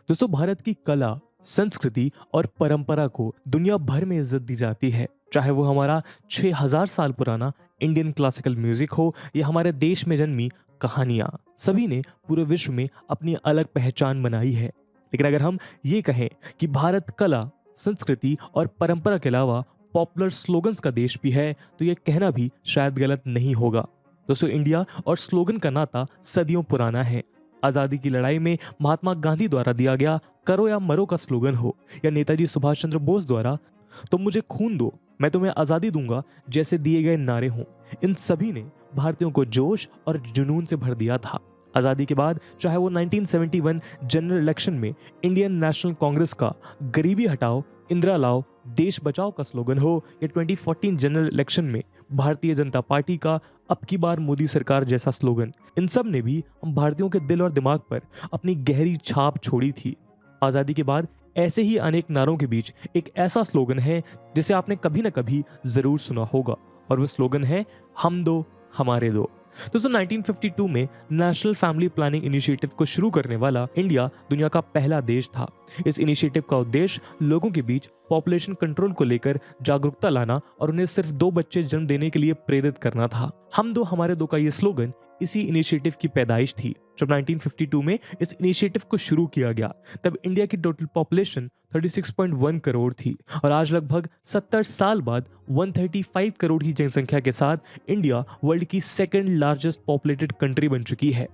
दोस्तों, भारत की कला, संस्कृति और परंपरा को दुनिया भर में इज्जत दी जाती है। चाहे वो हमारा 6000 साल पुराना इंडियन क्लासिकल म्यूजिक हो या हमारे देश में जन्मी कहानियां, सभी ने पूरे विश्व में अपनी अलग पहचान बनाई है। लेकिन अगर हम ये कहें कि भारत कला, संस्कृति और परंपरा के अलावा पॉपुलर स्लोगन्स का देश भी है, तो ये कहना भी शायद गलत नहीं होगा। दोस्तों, इंडिया और स्लोगन का नाता सदियों पुराना है। आज़ादी की लड़ाई में महात्मा गांधी द्वारा दिया गया करो या मरो का स्लोगन हो, या नेताजी सुभाष चंद्र बोस द्वारा तुम मुझे खून दो मैं तुम्हें आज़ादी दूंगा जैसे दिए गए नारे हों, इन सभी ने भारतीयों को जोश और जुनून से भर दिया था। आज़ादी के बाद चाहे वो 1971 जनरल इलेक्शन में इंडियन नेशनल कांग्रेस का गरीबी हटाओ इंदिरा लाओ देश बचाओ का स्लोगन हो, या 2014 जनरल इलेक्शन में भारतीय जनता पार्टी का अब की बार मोदी सरकार जैसा स्लोगन, इन सब ने भी हम भारतीयों के दिल और दिमाग पर अपनी गहरी छाप छोड़ी थी। आज़ादी के बाद ऐसे ही अनेक नारों के बीच एक ऐसा स्लोगन है जिसे आपने कभी ना कभी जरूर सुना होगा, और वो स्लोगन है हम दो हमारे दो। दोस्तों, 1952 में नेशनल फैमिली प्लानिंग इनिशिएटिव को शुरू करने वाला इंडिया दुनिया का पहला देश था। इस इनिशिएटिव का उद्देश्य लोगों के बीच पॉपुलेशन कंट्रोल को लेकर जागरूकता लाना और उन्हें सिर्फ 2 बच्चे जन्म देने के लिए प्रेरित करना था। हम दो हमारे दो का ये स्लोगन इसी इनिशिएटिव की पैदाइश थी। जब 1952 में इस इनिशिएटिव को शुरू किया गया, तब इंडिया की टोटल पॉपुलेशन 36.1 करोड़ थी, और आज लगभग 70 साल बाद 135 करोड़ की जनसंख्या के साथ इंडिया वर्ल्ड की सेकंड लार्जेस्ट पॉपुलेटेड कंट्री बन चुकी है।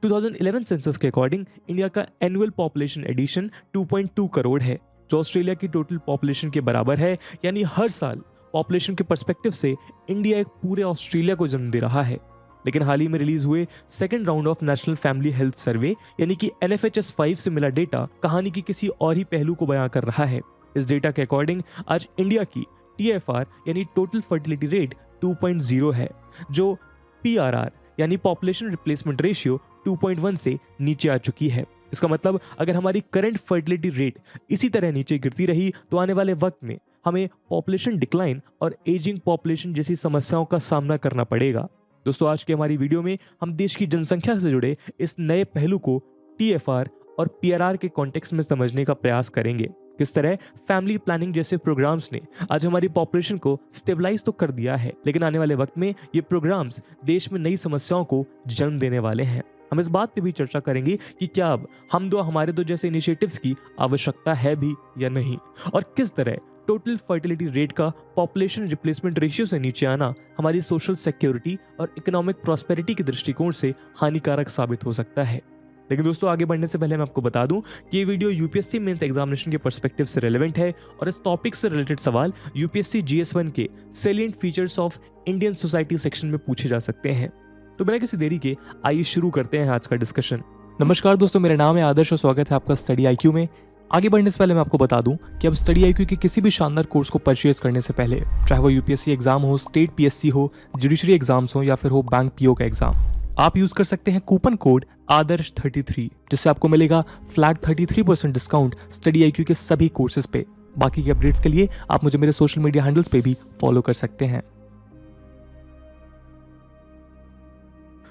2011 सेंसस के अकॉर्डिंग इंडिया का एनुअल पॉपुलेशन एडिशन 2.2 करोड़ है, जो ऑस्ट्रेलिया की टोटल पॉपुलेशन के बराबर है। यानी हर साल पॉपुलेशन के पर्सपेक्टिव से इंडिया एक पूरे ऑस्ट्रेलिया को जन्म दे रहा है। लेकिन हाल ही में रिलीज हुए second round of national family health survey यानी कि NFHS 5 से मिला डेटा कहानी की किसी और ही पहलू को बयां कर रहा है। इस डेटा के अकॉर्डिंग आज इंडिया की TFR यानी टोटल फर्टिलिटी रेट 2.0 है, जो PRR यानी पॉपुलेशन रिप्लेसमेंट रेशियो 2.1 से नीचे आ चुकी है। इसका मतलब अगर हमारी करंट फर्टिलिटी रेट इसी तरह नीचे गिरती रही तो आने वाले वक्त में हमें पॉपुलेशन डिक्लाइन और एजिंग पॉपुलेशन जैसी समस्याओं का सामना करना पड़ेगा। दोस्तों, आज की हमारी वीडियो में हम देश की जनसंख्या से जुड़े इस नए पहलू को TFR और PRR के कॉन्टेक्स्ट में समझने का प्रयास करेंगे। किस तरह फैमिली प्लानिंग जैसे प्रोग्राम्स ने आज हमारी पॉपुलेशन को स्टेबलाइज तो कर दिया है, लेकिन आने वाले वक्त में ये प्रोग्राम्स देश में नई समस्याओं को जन्म देने वाले हैं। हम इस बात पे भी चर्चा करेंगे कि क्या अब हम दो हमारे दो जैसे इनिशिएटिव्स की आवश्यकता है भी या नहीं, और किस तरह टोटल फर्टिलिटी रेट का पॉपुलेशन रिप्लेसमेंट रेशियो से नीचे आना हमारी सोशल सिक्योरिटी और इकोनॉमिक प्रॉस्पेरिटी के दृष्टिकोण से हानिकारक साबित हो सकता है। लेकिन दोस्तों, आगे बढ़ने से पहले मैं आपको बता दूं कि ये वीडियो यूपीएससी मेंस एग्जामिनेशन के पर्सपेक्टिव से रेलेवेंट है, और इस टॉपिक से रिलेटेड सवाल यूपीएससी GS1 के salient features of Indian society section में पूछे जा सकते हैं। तो बिना किसी देरी के आइए शुरू करते हैं आज का डिस्कशन। नमस्कार दोस्तों, मेरा नाम है आदर्श और स्वागत है आपका स्टडी IQ में। आगे बढ़ने से पहले मैं आपको बता दूं कि अब स्टडी IQ के किसी भी शानदार कोर्स को परचेज करने से पहले, चाहे वो यूपीएससी एग्जाम हो, स्टेट PSC हो, जुडिशरी एग्जाम्स हो या फिर हो बैंक PO का एग्जाम, आप यूज कर सकते हैं कूपन कोड आदर्श 33, जिससे आपको मिलेगा फ्लैट 33% डिस्काउंट स्टडी IQ के सभी कोर्सेज पे। बाकी के अपडेट्स के लिए आप मुझे मेरे सोशल मीडिया हैंडल्स पे भी फॉलो कर सकते हैं।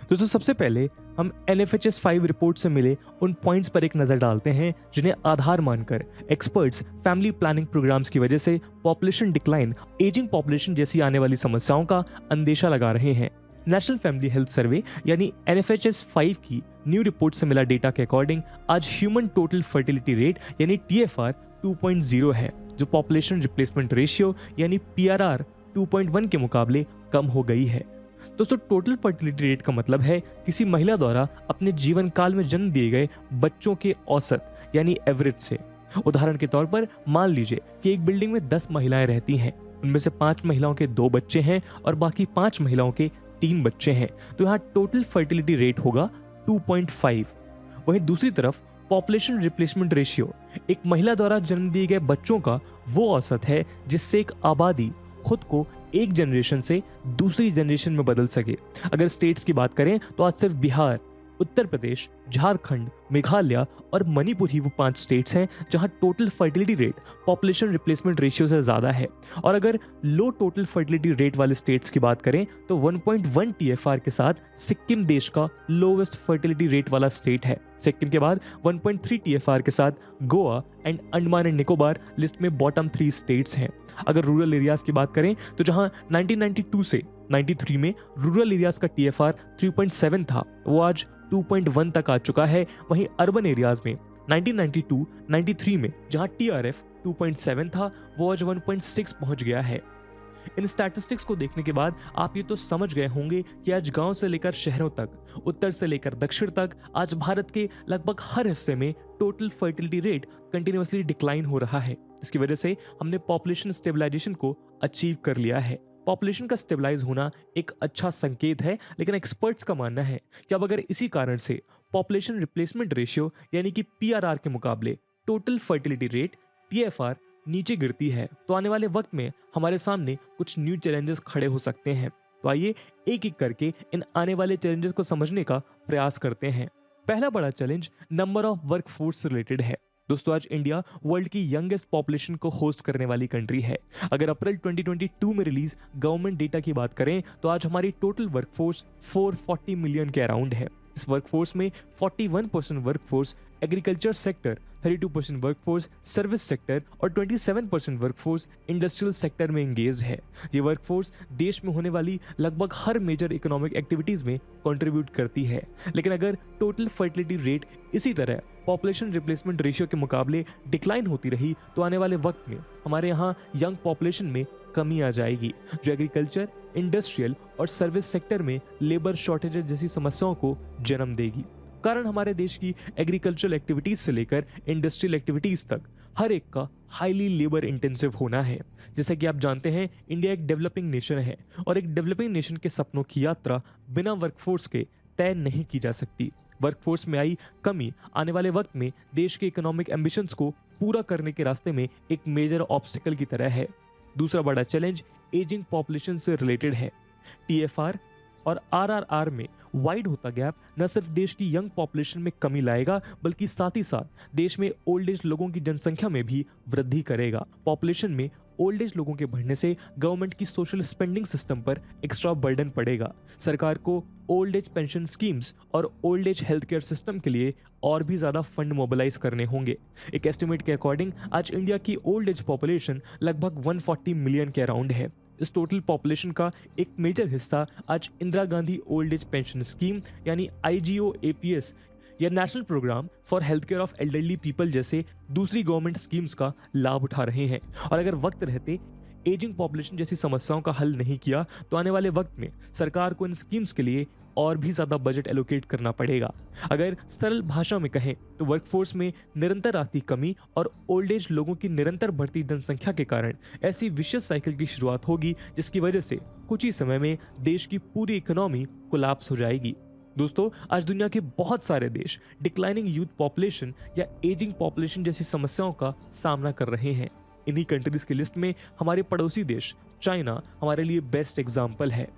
दोस्तों, सबसे पहले हम NFHS 5 रिपोर्ट से मिले उन पॉइंट्स पर एक नजर डालते हैं जिन्हें आधार मानकर एक्सपर्ट्स फैमिली प्लानिंग प्रोग्राम्स की वजह से पॉपुलेशन डिक्लाइन, एजिंग पॉपुलेशन जैसी आने वाली समस्याओं का अंदेशा लगा रहे हैं। नेशनल फैमिली हेल्थ सर्वे यानी NFHS 5 की न्यू रिपोर्ट से मिला डेटा के अकॉर्डिंग आज ह्यूमन टोटल फर्टिलिटी रेट यानी TFR 2.0 है, जो पॉपुलेशन रिप्लेसमेंट रेशियो यानी PRR 2.1 के मुकाबले कम हो गई है। दोस्तों, टोटल फर्टिलिटी रेट का मतलब है किसी महिला द्वारा अपने जीवन काल में जन्म दिए गए बच्चों के औसत यानी एवरेज से। उदाहरण के तौर पर मान लीजिए कि एक बिल्डिंग में 10 महिलाएं रहती हैं, उनमें से 5 महिलाओं के 2 बच्चे हैं और बाकी 5 महिलाओं के 3 बच्चे हैं, तो यहाँ टोटल फर्टिलिटी रेट होगा 2.5। वहीं दूसरी तरफ पॉपुलेशन रिप्लेसमेंट रेशियो एक महिला द्वारा जन्म दिए गए बच्चों का वो औसत है जिससे एक आबादी खुद को एक जनरेशन से दूसरी जनरेशन में बदल सके। अगर स्टेट्स की बात करें तो आज सिर्फ बिहार, उत्तर प्रदेश, झारखंड, मेघालय और मणिपुर ही वो 5 स्टेट्स हैं जहां total fertility rate population replacement ratio से ज़्यादा है। और अगर लो टोटल फर्टिलिटी रेट वाले स्टेट्स की बात करें तो 1.1 टीएफआर के साथ सिक्किम देश का लोवेस्ट फर्टिलिटी रेट वाला स्टेट है। सिक्किम के बाद 1.3 टीएफआर के साथ Goa and Andaman and Nicobar list में बॉटम 3 स्टेट्स हैं। अगर रूरल एरियाज की बात करें तो जहां 1992 से 93 में रूरल एरियाज का टीएफआर 3.7 था, वो आज 2.1 तक आ चुका है। वहीं अर्बन एरियाज में 1992-93 में जहां टीआरएफ 2.7 था, वो आज 1.6 पहुंच गया है। इन स्टैटिस्टिक्स को देखने के बाद आप ये तो समझ गए होंगे कि आज गांव से लेकर शहरों तक, उत्तर से लेकर दक्षिण तक, आज भारत के लगभग हर हिस्से में total fertility rate continuously decline हो रहा है। इसकी वजह से हमने पॉपुलेशन स्टेबलाइजेशन को अचीव कर लिया है। पॉपुलेशन का स्टेबलाइज होना एक अच्छा संकेत है, लेकिन एक्सपर्ट्स का मानना है कि अब अगर इसी कारण से पॉपुलेशन रिप्लेसमेंट रेशियो यानी कि पीआरआर के मुकाबले टोटल फर्टिलिटी रेट टीएफआर नीचे गिरती है तो आने वाले वक्त में हमारे सामने कुछ न्यू चैलेंजेस खड़े हो सकते हैं। तो आइए एक एक करके इन आने वाले चैलेंजेस को समझने का प्रयास करते हैं। पहला बड़ा चैलेंज नंबर ऑफ वर्कफोर्स से रिलेटेड है। दोस्तों, आज इंडिया वर्ल्ड की यंगेस्ट पॉपुलेशन को होस्ट करने वाली कंट्री है। अगर अप्रैल 2022 में रिलीज गवर्नमेंट डेटा की बात करें तो आज हमारी टोटल वर्कफोर्स 440 मिलियन के अराउंड है। इस वर्कफोर्स में 41% workforce agriculture sector, 32% workforce service sector और 27% वर्कफोर्स इंडस्ट्रियल सेक्टर में एंगेज है। ये वर्कफोर्स देश में होने वाली लगभग हर मेजर इकोनॉमिक एक्टिविटीज में कंट्रीब्यूट करती है। लेकिन अगर टोटल फर्टिलिटी रेट इसी तरह पॉपुलेशन रिप्लेसमेंट रेशियो के मुकाबले डिक्लाइन होती रही तो आने वाले वक्त में हमारे यहाँ यंग पॉपुलेशन में कमी आ जाएगी, जो एग्रीकल्चर, इंडस्ट्रियल और सर्विस सेक्टर में लेबर शॉर्टेजेस जैसी समस्याओं को जन्म देगी। कारण हमारे देश की एग्रीकल्चरल एक्टिविटीज से लेकर इंडस्ट्रियल एक्टिविटीज तक हर एक का हाईली लेबर इंटेंसिव होना है। जैसा कि आप जानते हैं, इंडिया एक डेवलपिंग नेशन है और एक डेवलपिंग नेशन के सपनों की यात्रा बिना वर्कफोर्स के तय नहीं की जा सकती। वर्कफोर्स में आई कमी आने वाले वक्त में देश के इकोनॉमिक एम्बिशंस को पूरा करने के रास्ते में एक मेजर ऑब्स्टिकल की तरह है। दूसरा बड़ा चैलेंज एजिंग पॉपुलेशन से रिलेटेड है। टीएफआर और आरआरआर में वाइड होता गैप न सिर्फ देश की यंग पॉपुलेशन में कमी लाएगा, बल्कि साथ ही साथ देश में ओल्ड एज लोगों की जनसंख्या में भी वृद्धि करेगा। पॉपुलेशन में ओल्ड एज लोगों के बढ़ने से गवर्नमेंट की सोशल स्पेंडिंग सिस्टम पर एक्स्ट्रा बर्डन पड़ेगा। सरकार को ओल्ड एज पेंशन स्कीम्स और old age health care system के लिए और भी ज़्यादा फंड मोबिलाइज करने होंगे। एक एस्टिमेट के अकॉर्डिंग आज इंडिया की ओल्ड एज पॉपुलेशन लगभग 140 मिलियन के अराउंड है। इस टोटल पॉपुलेशन का एक मेजर हिस्सा आज Indira Gandhi old age pension scheme यानी IGO-APS या national programme for health care of elderly people जैसे दूसरी गवर्नमेंट स्कीम्स का लाभ उठा रहे हैं। और अगर वक्त रहते एजिंग पॉपुलेशन जैसी समस्याओं का हल नहीं किया तो आने वाले वक्त में सरकार को इन स्कीम्स के लिए और भी ज़्यादा बजट एलोकेट करना पड़ेगा। अगर सरल भाषा में कहें तो वर्कफोर्स में निरंतर आती कमी और ओल्ड एज लोगों की निरंतर बढ़ती जनसंख्या के कारण ऐसी विशेष साइकिल की शुरुआत होगी जिसकी वजह से कुछ ही समय में देश की पूरी इकोनॉमी कोलैप्स हो जाएगी। दोस्तों, आज दुनिया के बहुत सारे देश डिक्लाइनिंग यूथ पॉपुलेशन या एजिंग पॉपुलेशन जैसी समस्याओं का सामना कर रहे हैं। इन्हीं कंट्रीज की लिस्ट में हमारे पड़ोसी देश चाइना हमारे लिए बेस्ट एग्जाम्पल है।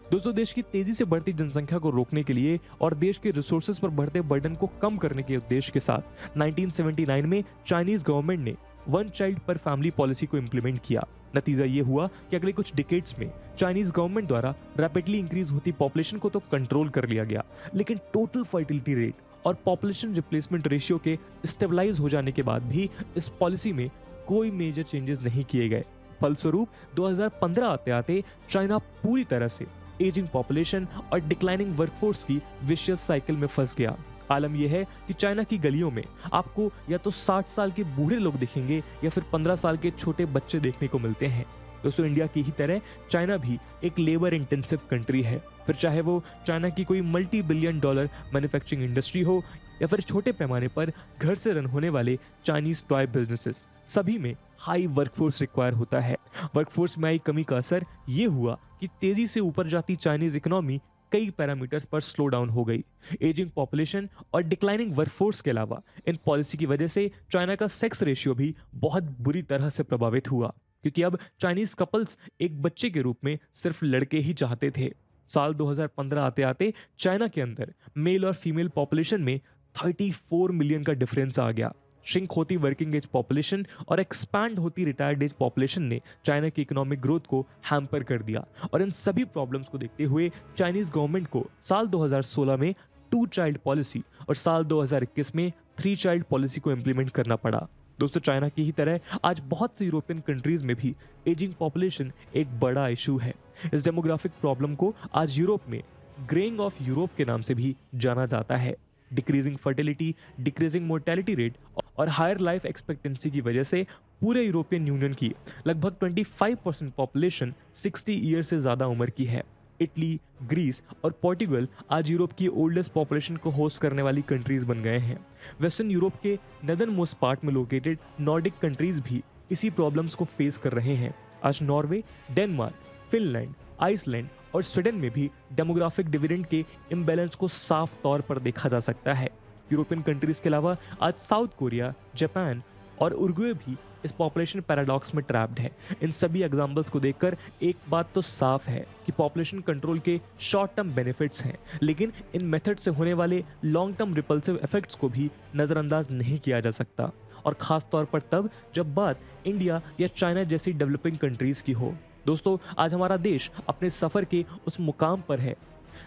दोस्तों, देश की तेजी से बढ़ती जनसंख्या को रोकने के लिए और देश के रिसोर्सेज पर बढ़ते बर्डन को कम करने के उद्देश्य के साथ 1979 में चाइनीज गवर्नमेंट ने वन चाइल्ड पर फैमिली पॉलिसी को इंप्लीमेंट किया। नतीजा ये हुआ कि अगले कुछ डिकेड्स में चाइनीज गवर्नमेंट द्वारा रैपिडली इंक्रीज होती पॉपुलेशन को तो कंट्रोल कर लिया गया, लेकिन टोटल फर्टिलिटी रेट और पॉपुलेशन रिप्लेसमेंट रेशियो के स्टेबलाइज हो जाने के बाद भी इस पॉलिसी में कोई मेजर चेंजेस नहीं किए गए। फलस्वरूप 2015 आते आते चाइना पूरी तरह से एजिंग पॉपुलेशन और डिक्लाइनिंग वर्कफोर्स की विशियस साइकिल में फंस गया। आलम यह है कि चाइना की गलियों में आपको या तो 60 साल के बूढ़े लोग दिखेंगे या फिर 15 साल के छोटे बच्चे देखने को मिलते हैं। दोस्तों, इंडिया की ही तरह चाइना भी एक लेबर इंटेंसिव कंट्री है। फिर चाहे वो चाइना की कोई multi billion dollar manufacturing industry हो या फिर छोटे पैमाने पर घर से रन होने वाले चाइनीज टॉय बिजनेसेस, सभी में हाई वर्कफोर्स रिक्वायर होता है। वर्कफोर्स में आई कमी का असर ये हुआ कि तेजी से ऊपर जाती चाइनीज इकोनॉमी कई पैरामीटर्स पर स्लो डाउन हो गई। एजिंग पॉपुलेशन और डिक्लाइनिंग वर्कफोर्स के अलावा इन पॉलिसी की वजह से चाइना का सेक्स रेशियो भी बहुत बुरी तरह से प्रभावित हुआ। क्योंकि अब चाइनीज कपल्स एक बच्चे के रूप में सिर्फ लड़के ही चाहते थे। साल 2015 आते आते चाइना के अंदर मेल और फीमेल पॉपुलेशन में 34 मिलियन का डिफरेंस आ गया। श्रिंक होती वर्किंग एज पॉपुलेशन और एक्सपैंड होती रिटायर्ड एज पॉपुलेशन ने चाइना की इकोनॉमिक ग्रोथ को हैम्पर कर दिया। और इन सभी प्रॉब्लम्स को देखते हुए चाइनीज गवर्नमेंट को साल 2016 में 2 चाइल्ड पॉलिसी और साल 2021 में 3 चाइल्ड पॉलिसी को इम्प्लीमेंट करना पड़ा। दोस्तों, चाइना की ही तरह आज बहुत से यूरोपियन कंट्रीज में भी एजिंग पॉपुलेशन एक बड़ा इशू है। इस डेमोग्राफिक प्रॉब्लम को आज यूरोप में ग्रेइंग ऑफ यूरोप के नाम से भी जाना जाता है। Decreasing fertility, decreasing mortality rate और हायर लाइफ एक्सपेक्टेंसी की वजह से पूरे यूरोपियन यूनियन की लगभग 25% पॉपुलेशन 60 ईयर से ज़्यादा उम्र की है। इटली, ग्रीस और पोर्टुगल आज यूरोप की ओल्डेस्ट पॉपुलेशन को होस्ट करने वाली कंट्रीज बन गए हैं। वेस्टर्न यूरोप के नदर्न मोस्ट पार्ट में लोकेटेड नॉर्डिक कंट्रीज भी इसी प्रॉब्लम्स को फेस कर रहे हैं। आज नॉर्वे, डेनमार्क, फिनलैंड, आइसलैंड और स्वीडन में भी डेमोग्राफिक डिविडेंड के इम्बैलेंस को साफ तौर पर देखा जा सकता है। यूरोपियन कंट्रीज के अलावा आज साउथ कोरिया, जापान और उरुग्वे भी इस पॉपुलेशन पैराडॉक्स में ट्रैप्ड है। इन सभी एग्जाम्पल्स को देखकर एक बात तो साफ है कि पॉपुलेशन कंट्रोल के शॉर्ट टर्म बेनिफिट्स हैं, लेकिन इन मेथड से होने वाले लॉन्ग टर्म रिपल्सिव इफेक्ट्स को भी नज़रअंदाज नहीं किया जा सकता, और खास तौर पर तब जब बात इंडिया या चाइना जैसी डेवलपिंग कंट्रीज की हो। दोस्तों, आज हमारा देश अपने सफ़र के उस मुकाम पर है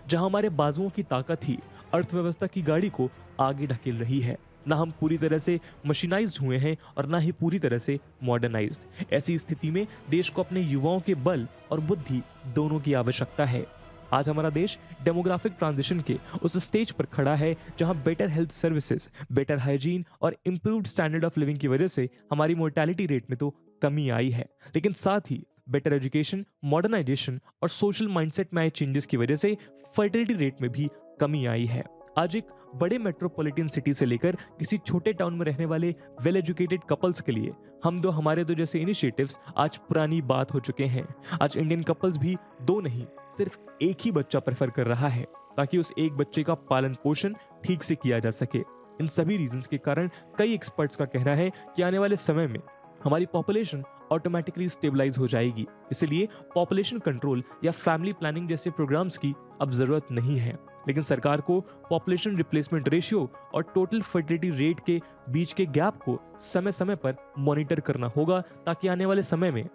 जहां हमारे बाजुओं की ताकत ही अर्थव्यवस्था की गाड़ी को आगे ढकेल रही है। ना हम पूरी तरह से मशीनाइज्ड हुए हैं और ना ही पूरी तरह से मॉडर्नाइज्ड। ऐसी स्थिति में देश को अपने युवाओं के बल और बुद्धि दोनों की आवश्यकता है। आज हमारा देश डेमोग्राफिक ट्रांजिशन के उस स्टेज पर खड़ा है जहां better health services, better hygiene और इंप्रूव्ड स्टैंडर्ड ऑफ लिविंग की वजह से हमारी मोर्टेलिटी रेट में तो कमी आई है, लेकिन साथ ही बेटर एजुकेशन, मॉडर्नाइजेशन और सोशल माइंडसेट में आए चेंजेस की वजह से फर्टिलिटी रेट में भी कमी आई है। आज एक बड़े मेट्रोपॉलिटन सिटी से लेकर किसी छोटे टाउन में रहने वाले वेल एजुकेटेड कपल्स के लिए हमारे दो जैसे इनिशिएटिव्स आज पुरानी बात हो चुके हैं। आज इंडियन कपल्स भी 2 नहीं, सिर्फ एक ही बच्चा प्रेफर कर रहा है ताकि उस एक बच्चे का पालन पोषण ठीक से किया जा सके। इन सभी रीजंस के कारण कई एक्सपर्ट्स का कहना है कि आने वाले समय में हमारी पॉपुलेशन ऑटोमेटिकली स्टेबलाइज हो जाएगी। इसलिए पॉपुलेशन कंट्रोल या फैमिली प्लानिंग जैसे प्रोग्राम्स की अब जरूरत नहीं है, लेकिन सरकार को पॉपुलेशन रिप्लेसमेंट रेशियो और टोटल फर्टिलिटी रेट के बीच के गैप को समय समय पर मॉनिटर करना होगा ताकि आने वाले समय में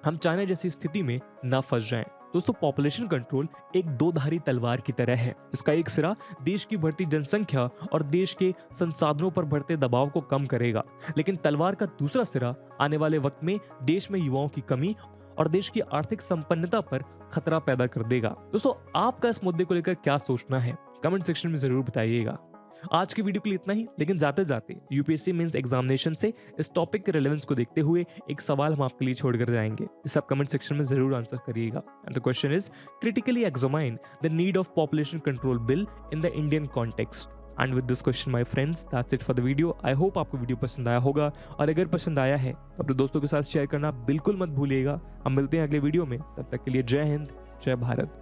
हम चाइना जैसी स्थिति में ना फंस जाएं। दोस्तों, पॉपुलेशन कंट्रोल एक 2-धारी तलवार की तरह है। इसका एक सिरा देश की बढ़ती जनसंख्या और देश के संसाधनों पर बढ़ते दबाव को कम करेगा, लेकिन तलवार का दूसरा सिरा आने वाले वक्त में देश में युवाओं की कमी और देश की आर्थिक संपन्नता पर खतरा पैदा कर देगा। दोस्तों, आपका इस मुद्दे को लेकर क्या सोचना है, कमेंट सेक्शन में जरूर बताइएगा। आज की वीडियो के लिए इतना ही, लेकिन जाते जाते यूपीएससी मेंस एग्जामिनेशन से इस टॉपिक के रिलेवेंस को देखते हुए एक सवाल हम आपके लिए छोड़कर जाएंगे, जिसे आप कमेंट सेक्शन में जरूर आंसर करिएगा। And the question is, critically examine the need of population control bill in the Indian context. And with this question my friends, that's it for the video. I hope आपको video पसंद आया होगा, और अगर पसंद आया है तो अपने दोस्तों के साथ शेयर करना बिल्कुल मत भूलिएगा। हम मिलते हैं अगले वीडियो में, तब तक के लिए जय हिंद, जय भारत।